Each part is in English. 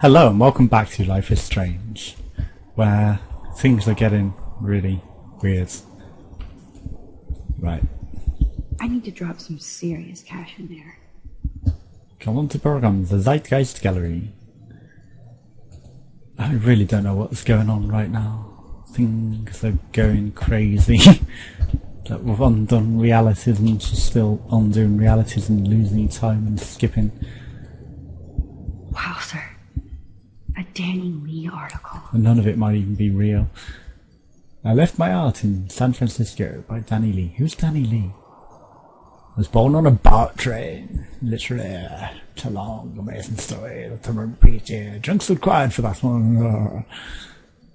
Hello and welcome back to Life is Strange, where things are getting really weird. Right. I need to drop some serious cash in there. Come on to program the Zeitgeist Gallery. I really don't know what's going on right now. Things are going crazy. Like we've undone realities and just still undoing realities and losing time and skipping. Wow, sir. A Danny Lee article. And none of it might even be real. I left my art in San Francisco by Danny Lee. Who's Danny Lee? I was born on a BART train. Literally, it's a long, amazing story that I won't repeat here. Drunk stood quiet for that one.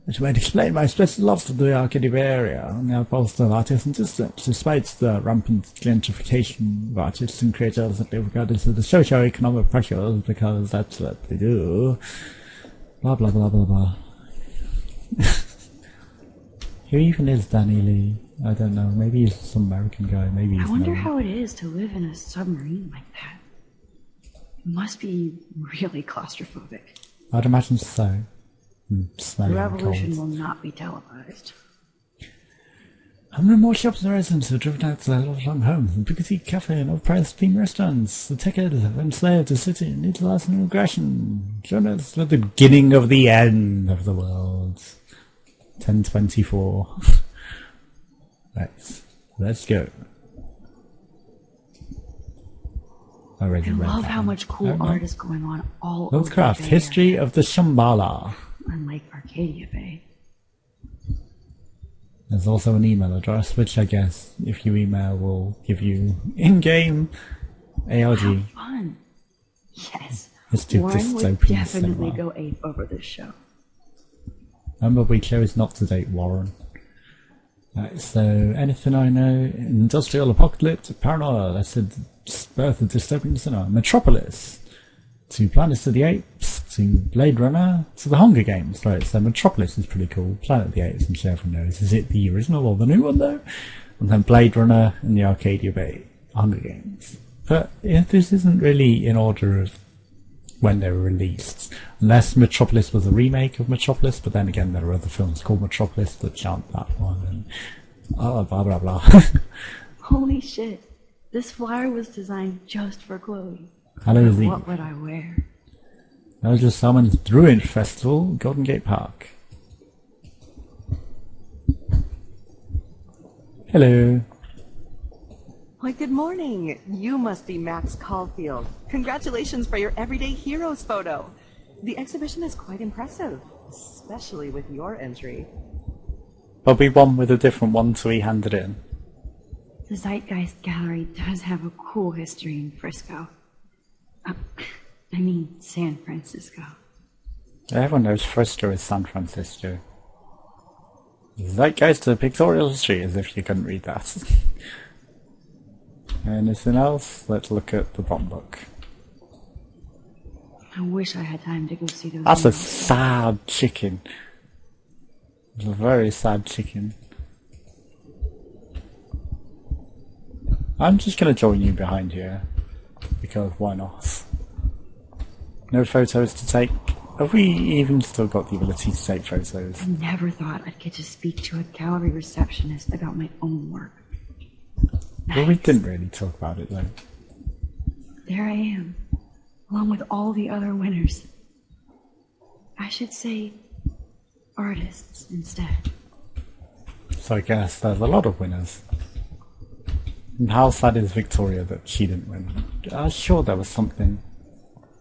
Which might explain my special love for the arcadia area and the outpost of artists and systems, despite the rampant gentrification of artists and creators that live regardless of the socio-economic pressures, because that's what they do. Blah blah blah blah blah. Who even is Danny Lee? I don't know. Maybe he's some American guy. Maybe he's I wonder how it is to live in a submarine like that. It must be really claustrophobic. I'd imagine so. The revolution will not be televised. How many more shops and residents have driven out to their long homes, and boutique cafe and off-priced themed restaurants? The tech heads have enslaved the city and need to last an aggression. Shown us at the beginning of the end of the world. 1024. Right, let's go. I love how much cool art is going on all over Lovecraft, the Bay History Area. of the Shambhala. On Lake Arcadia Bay. There's also an email address, which I guess if you email will give you in-game ARG. How fun! Yes, History of Warren would dystopian definitely cinema. go ape over this show. Remember, we chose not to date Warren. Right, so anything I know, industrial apocalypse, paranoia, that's the birth of dystopian cinema, Metropolis, to Planet of the Apes, to Blade Runner, to the Hunger Games. Right, so Metropolis is pretty cool. Planet of the Apes, I'm sure everyone knows. Is it the original or the new one though? And then Blade Runner and the Arcadia Bay Hunger Games. But yeah, this isn't really in order of when they were released. Unless Metropolis was a remake of Metropolis, but then again there are other films called Metropolis that aren't that one, and blah blah blah. Holy shit! This flyer was designed just for Chloe. Hello, Z. What would I wear? Elder Salmon's Druid Festival, Golden Gate Park. Hello. Why, good morning. You must be Max Caulfield. Congratulations for your Everyday Heroes photo. The exhibition is quite impressive, especially with your entry. There'll be one with a different one to be handed in. The Zeitgeist Gallery does have a cool history in Frisco. I mean, San Francisco. Everyone knows Frisco is San Francisco. Zeitgeist of Pictorial History, as if you couldn't read that. Anything else? Let's look at the bottom book. I wish I had time to go see those. That's a animals. sad chicken. It's a very sad chicken. I'm just going to join you behind here, because why not? No photos to take. Have we even still got the ability to take photos? I never thought I'd get to speak to a gallery receptionist about my own work. Well, we didn't really talk about it though. There I am, along with all the other winners. I should say artists instead. So I guess there's a lot of winners. And how sad is Victoria that she didn't win? I'm sure there was something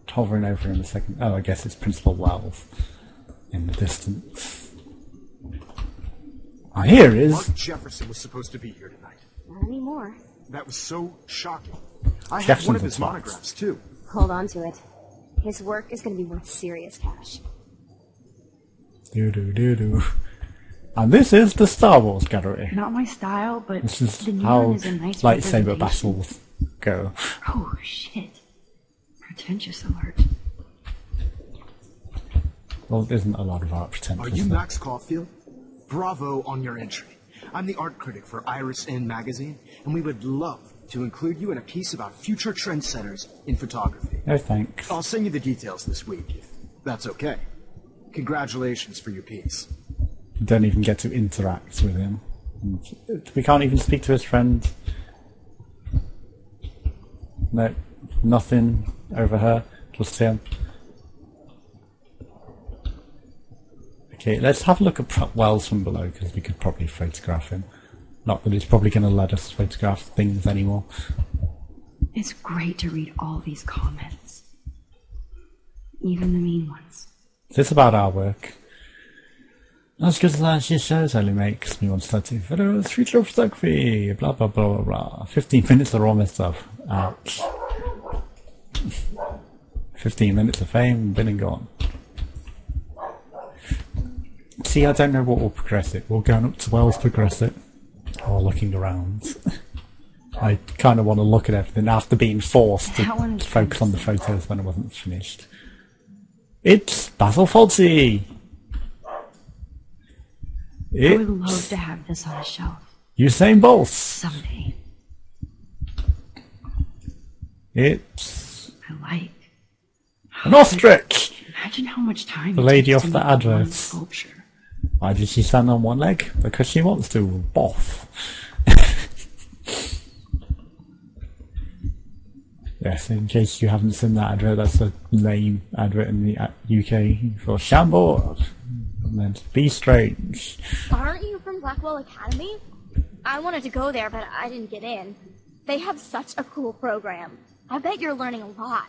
hovering over in a second. Oh, I guess it's Principal Wells in the distance. Ah, here is. Mark Jefferson was supposed to be here tonight. Not anymore. That was so shocking. I have one of his Jefferson's what? monographs too. Hold on to it. His work is going to be worth serious cash. Do. And this is the Star Wars Gallery. Not my style, but This is the how neon is a nice lightsaber representation. battles go. Oh shit! Pretentious alert. Well, there isn't a lot of art Are pretentious. you though. Max Caulfield? Bravo on your entry. I'm the art critic for Iris In magazine, and we would love to include you in a piece about future trendsetters in photography. No thanks. I'll send you the details this week, That's okay. Congratulations for your piece. We don't even get to interact with him. We can't even speak to his friend. No, nothing over her, just him. Okay, let's have a look at Wells from below, because we could probably photograph him. Not that he's probably going to let us photograph things anymore. It's great to read all these comments. Even the mean ones. Is this about our work? That's because last year's shows only makes me want to start to photos, future photography, blah blah blah blah blah. 15 minutes of raw mess stuff. Ouch. 15 minutes of fame, been and gone. See, I don't know what will progress it. We're going up to Wells progress it. Or looking around. I kind of want to look at everything after being forced to focus on the photos when I wasn't finished. It's Basil Fawlty! I would love to have this on a shelf. Usain Bolt! Someday. It's I like. an ostrich! Imagine how much time The it lady takes off to the make one advert. sculpture. Why did she stand on one leg? Because she wants to. Boff. Yes, in case you haven't seen that advert, that's a lame advert in the UK for Shambord. And then Be Strange. Aren't you from Blackwell Academy? I wanted to go there, but I didn't get in. They have such a cool program. I bet you're learning a lot.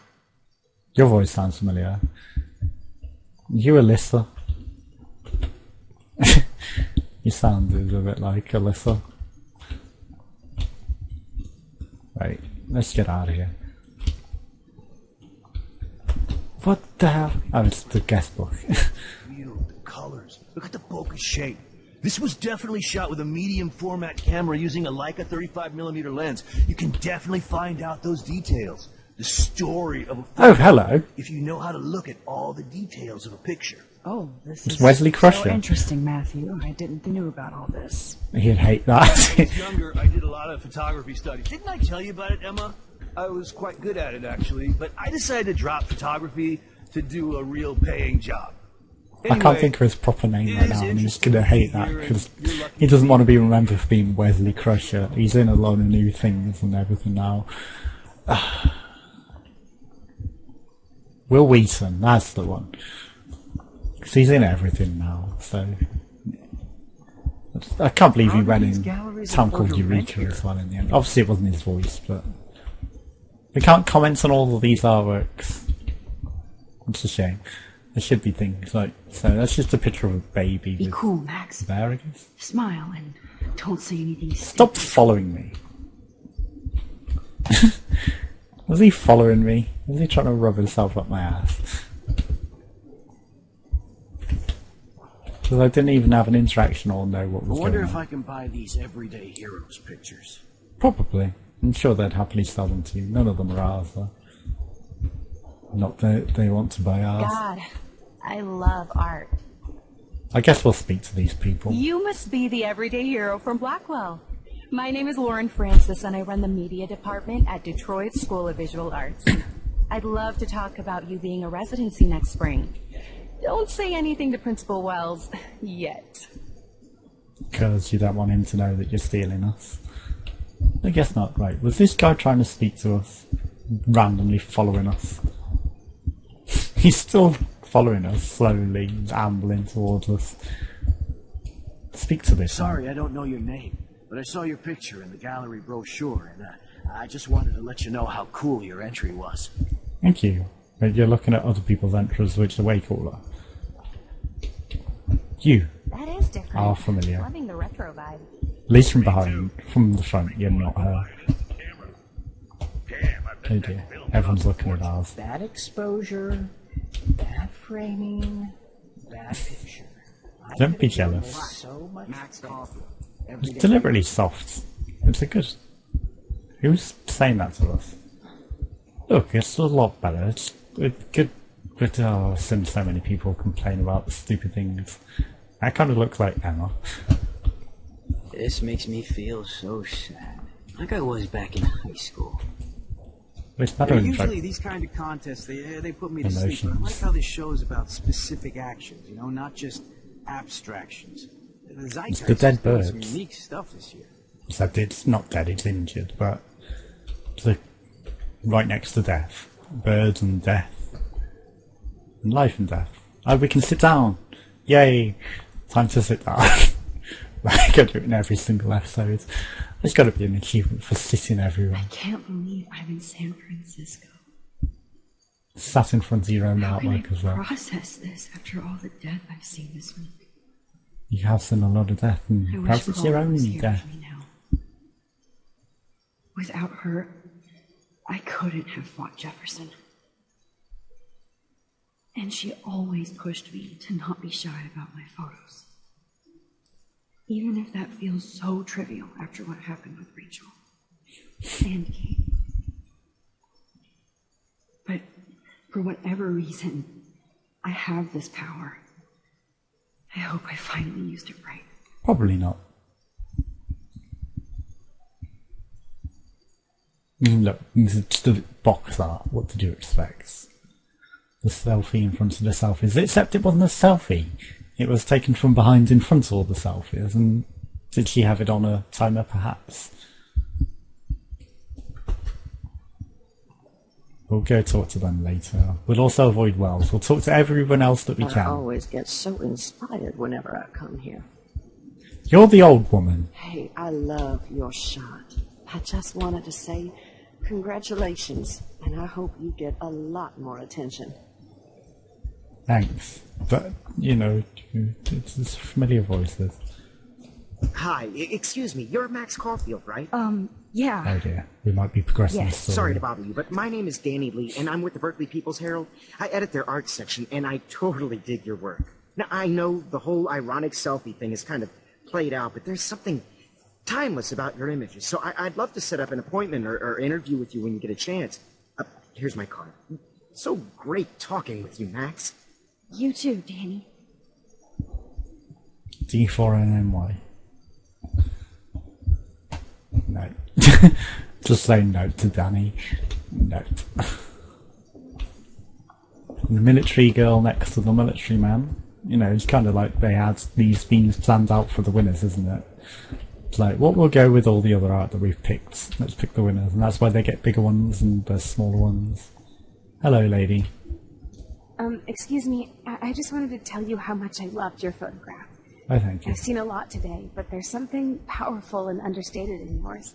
Your voice sounds familiar. You Alyssa. You sounded a bit like Alyssa. Right, let's get out of here. What the hell? Oh, it's the guest book. Feel the colors. Look at the bokeh shape. This was definitely shot with a medium format camera using a Leica 35mm lens. You can definitely find out those details. The story of a photo. Oh, hello. If you know how to look at all the details of a picture. Oh, this It's is Wesley so Crusher. interesting, Matthew. I didn't know about all this. He'd hate that. When I was younger, I did a lot of photography studies. Didn't I tell you about it, Emma? I was quite good at it, actually. But I decided to drop photography to do a real paying job. I can't think of his proper name right now, and he's gonna hate that because he doesn't want to be remembered for being Wesley Crusher. He's in a lot of new things and everything now. Will Wheaton, that's the one. Because he's in everything now, so... I can't believe he went in a town called Eureka as well in the end. Obviously it wasn't his voice, but... We can't comment on all of these artworks. It's a shame. There should be things like... So that's just a picture of a baby Be with cool, Max. a bear, I guess. Smile and don't say anything Stop stupid. following me. Was he following me? Was he trying to rub himself up my ass? Because I didn't even have an interaction or know what was I wonder going if on. I can buy these everyday heroes pictures. Probably. I'm sure they'd happily sell them to you. None of them are ours, though. Not that they want to buy ours. God, I love art. I guess we'll speak to these people. You must be the everyday hero from Blackwell. My name is Lauren Francis, and I run the media department at Detroit School of Visual Arts. I'd love to talk about you being a residency next spring. Don't say anything to Principal Wells yet. Because you don't want him to know that you're stealing us. I guess not. Right, was this guy trying to speak to us? Randomly following us? He's still following us, slowly ambling towards us. Speak to this man. Sorry, I don't know your name, but I saw your picture in the gallery brochure, and I just wanted to let you know how cool your entry was. Thank you. But you're looking at other people's entries, which are way cooler. You That is different. are familiar. Loving the retro vibe. At least from behind. From the front, you're not her. Oh dear. Everyone's looking at ours. Bad exposure, bad framing, bad picture. Don't be jealous. So much Max Coffee. It's deliberately soft. It's a good... Who's saying that to us? Look, it's a lot better. It's good... But I've seen so many people complain about stupid things. That kind of looks like Emma. This makes me feel so sad. Like I was back in high school. But it's better in Usually fact. these kind of contests, they put me to sleep. But I like Emotions. how this show is about specific actions, you know, not just abstractions. The Zeitgeist the dead is doing some birds. unique stuff this year. Except it's not dead, it's injured, but it's like right next to death. Birds and death. And life and death. Oh, we can sit down! Yay! Time to sit down. I gotta do it in every single episode. There's gotta be an achievement for sitting everyone. I can't believe I'm in San Francisco. Sat in front of your own How can I artwork as well. process this after all the death I've seen this week? You have seen a lot of death, I and wish perhaps it's your Paula own was here death. with me now. Without her, I couldn't have fought Jefferson. And she always pushed me to not be shy about my photos. Even if that feels so trivial after what happened with Rachel and Kate. But for whatever reason, I have this power. I hope I finally used it right. Probably not. Look, this is just a box art. What did you expect? The selfie in front of the selfies. Except it wasn't a selfie. It was taken from behind in front of all the selfies. And did she have it on a timer, perhaps? We'll go talk to them later. We'll also avoid Wells. We'll talk to everyone else that we I can. always get so inspired whenever I come here. You're the old woman. Hey, I love your shot. I just wanted to say congratulations, and I hope you get a lot more attention. Thanks. But, you know, it's familiar voices. Hi, excuse me, you're Max Caulfield, right? Yeah. Oh dear. We might be progressing this story. Sorry to bother you, but my name is Danny Lee, and I'm with the Berkeley People's Herald. I edit their art section, and I totally dig your work. Now, I know the whole ironic selfie thing is kind of played out, but there's something timeless about your images. So I'd love to set up an appointment or interview with you when you get a chance. Here's my card. So great talking with you, Max. You too, Danny. D4NNY. No. Just say no to Danny. No. The military girl next to the military man. You know, it's kind of like they had these themes planned out for the winners, isn't it? It's like, what will go with all the other art that we've picked? Let's pick the winners. And that's why they get bigger ones and the smaller ones. Hello, lady. Excuse me, I just wanted to tell you how much I loved your photograph. Oh, thank you. I've seen a lot today, but there's something powerful and understated in yours.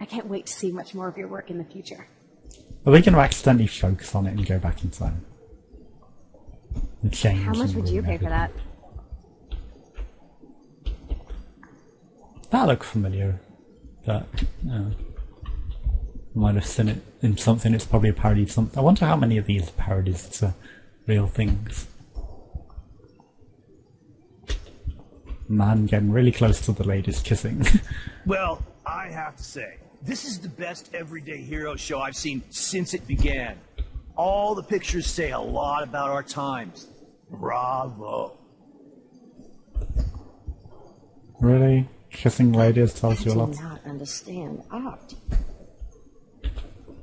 I can't wait to see much more of your work in the future. Are we going to accidentally focus on it and go back in time? And change How much and would you ruin pay for everything? that? That looked familiar. But, I might have seen it in something. It's probably a parody of something. I wonder how many of these are parodies to real things. Man getting really close to the ladies kissing. Well, I have to say, this is the best everyday hero show I've seen since it began. All the pictures say a lot about our times. Bravo. Really? Kissing ladies tells you a I lot. do not understand art.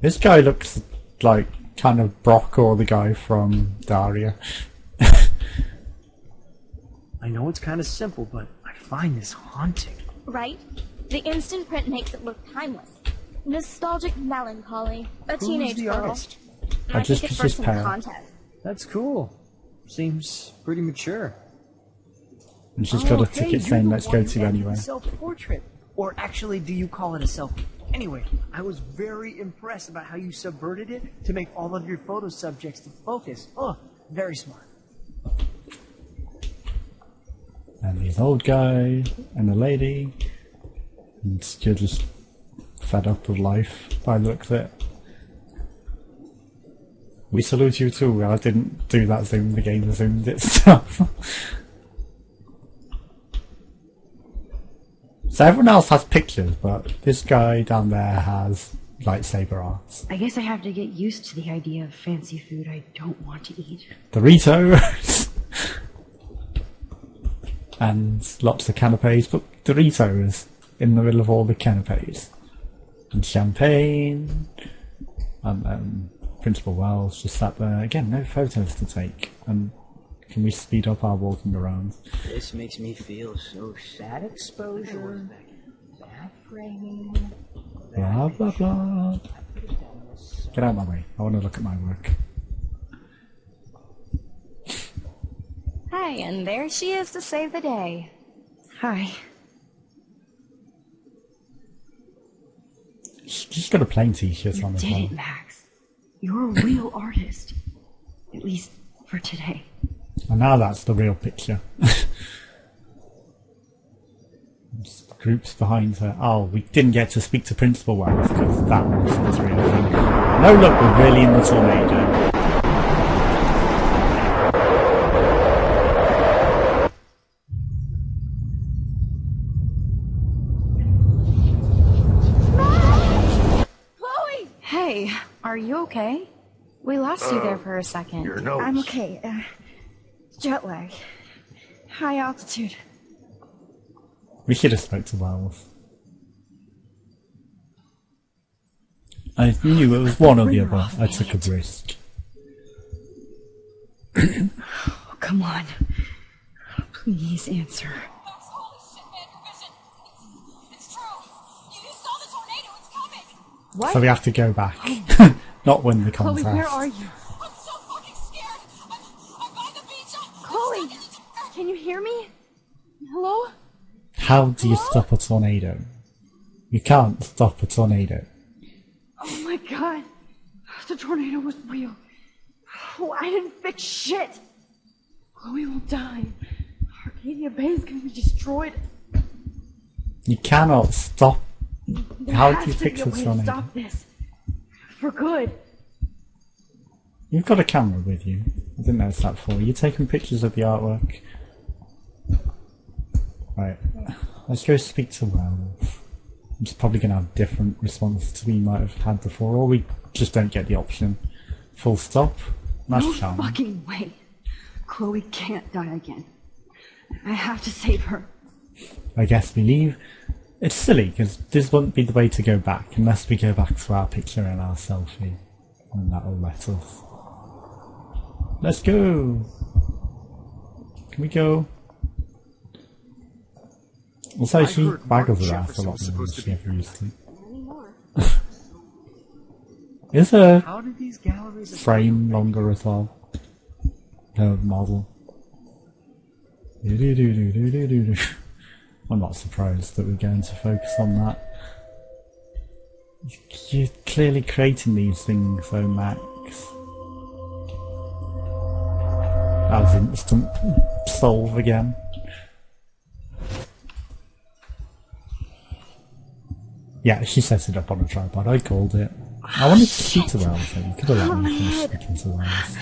This guy looks like kind of Brock or the guy from Daria. I know it's kind of simple, but I find this haunting. Right? The instant print makes it look timeless. Nostalgic melancholy. A Who's teenage the girl. artist? I just think it's she's first in the pale. contest. That's cool. Seems pretty mature. And she's got a hey, ticket you're saying the let's one go that to did anyway. the self-portrait. Or actually, do you call it a selfie? Anyway, I was very impressed about how you subverted it to make all of your photo subjects to focus. Oh, very smart. And the old guy and the lady. And you're just fed up with life by the looks of it. We salute you too. I didn't do that zoom, the game zoomed itself. So everyone else has pictures, but this guy down there has lightsaber arts. I guess I have to get used to the idea of fancy food I don't want to eat. Doritos! And lots of canapes, but Doritos in the middle of all the canapes. And champagne. And Principal Wells just sat there. Again, no photos to take. And can we speed up our walking around? This makes me feel so sad. Exposure. Bad framing. Blah, blah, blah. Get out of my way. I want to look at my work. Hi, and there she is to save the day. Hi. She's got a plain t-shirt on You as did well. it, Max. You're a real artist. At least for today. And now that's the real picture. Just groups behind her. Oh, we didn't get to speak to Principal Wells because that was the real thing. No, look, we're really in the tornado. Chloe! Hey, are you okay? We lost you there for a second. Your nose. I'm okay. Jet lag. High altitude. We should have spoke to Wells. I knew it was one or the Bring her other. off, I took a idiot. risk. Oh, come on. Please answer. Holy shit, man, your vision. It's true. You saw the tornado. It's coming. What? So we have to go back. Not win the Chloe, contest. where are you? I'm so fucking scared. I'm by the beach. Chloe, can you hear me? Hello? How do you stop a tornado? You can't stop a tornado. Oh my god. The tornado was real. Oh, I didn't fix shit. Chloe will die. Arcadia Bay is gonna be destroyed. You cannot stop. There How has do you to fix be a a way to tornado? stop this. For good. You've got a camera with you. I didn't notice that before. You're taking pictures of the artwork. Right. Let's go speak to Wells. It's probably going to have different responses to we might have had before, or we just don't get the option. Full stop. That's No charming. fucking way. Chloe can't die again. I have to save her. I guess we leave. It's silly, because this wouldn't be the way to go back, unless we go back to our picture and our selfie. And that'll let us. Let's go! Can we go? Also, I she heard waggles Mark her ass a Jefferson lot was more than supposed to she be ever used to. Anymore. Is her How do these galleries frame longer as well? Her model. Do-do-do-do-do-do-do. I'm not surprised that we're going to focus on that. You're clearly creating these things though, Max. That was instant solve again. Yeah, she set it up on a tripod. I called it. I wanted to speak to Wells, though. You could have let me finish speaking to Wells.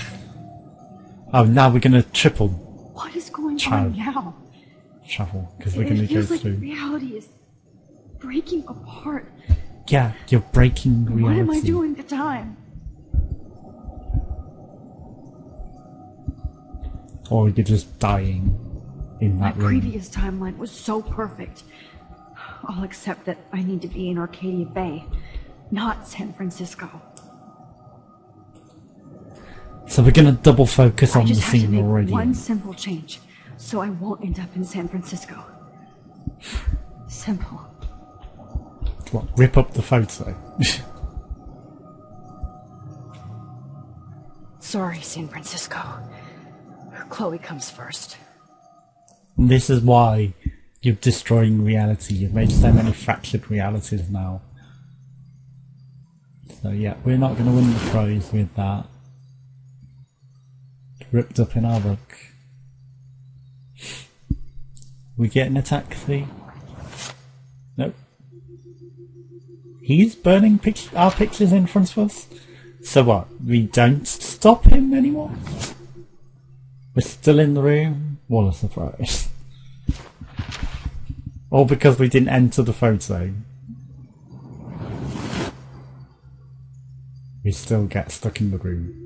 Oh, now we're going to triple What is going Child. on now? travel, because we're going to It go feels like through. reality is breaking apart. Yeah, you're breaking reality. What am I doing to time? Or you're just dying in My that room. previous timeline was so perfect. I'll accept that I need to be in Arcadia Bay, not San Francisco. So we're going to double focus I on the just have to scene make already. one simple change, so I won't end up in San Francisco. Simple. What, rip up the photo? Sorry, San Francisco. Chloe comes first. And this is why you're destroying reality. You've made so many fractured realities now. So yeah, we're not going to win the prize with that. Ripped up in our book. We getting a taxi? Nope. He's burning our pictures in front of us? So what? We don't stop him anymore? We're still in the room? What a surprise. All because we didn't enter the photo. We still get stuck in the room.